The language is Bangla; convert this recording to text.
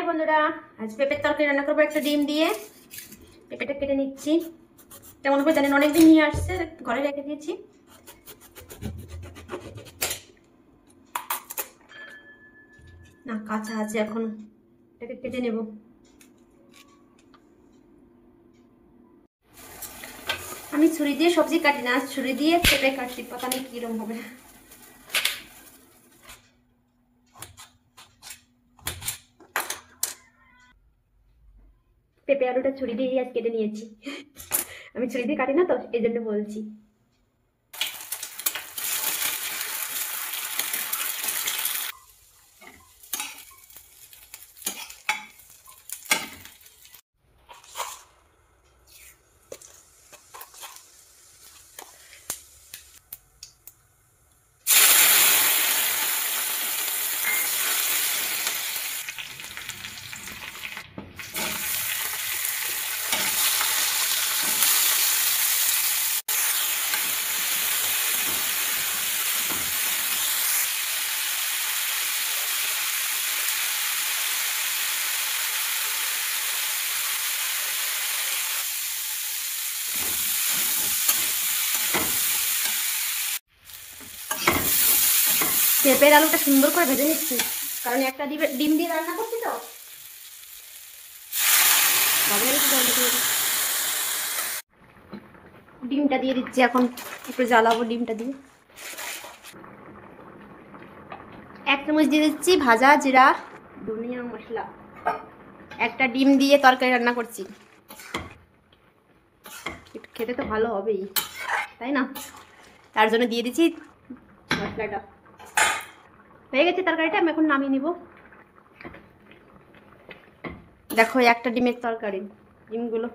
হাই বন্ধুরা, আজ পেঁপের তরকারি রান্না করবো একটা ডিম দিয়ে। পেঁপেটা কেটে নিচ্ছি। কেমন করে জানেন, অনেকদিন নিয়ে আসছে, ঘরে রেখে দিয়েছি। না, কাঁচা আছে এখন, এটাকে কেটে নেব। আমি ছুরি দিয়ে সবজি কাটি না, ছুরি দিয়ে পেঁপে কাটছি, পতা নেই কিরকম হবে। পেঁপে আলুটা ছুরি দিয়ে আজ কেটে নিয়েছি। আমি ছুরি দিয়ে কাটি না তো, এই জন্য বলছি। পেঁপের আলুটা সুন্দর করে ভেজে নিচ্ছি, কারণ একটা ডিম দিয়ে রান্না করছি তো। ডিমটা দিয়ে দিচ্ছি এখন, একটু জ্বালাবো ডিমটা দিয়ে। 1 চামচ দিয়ে দিচ্ছি ভাজা জিরা ধনিয়া মশলা। একটা ডিম দিয়ে তরকারি রান্না করছি, খেতে তো ভালো হবেই, তাই না? তার জন্য দিয়ে দিচ্ছি মশলাটা। হয়ে গেছে তরকারিটা, আমি এখন নামিয়ে নিব। দেখো, একটা ডিমের তরকারি, ডিমগুলো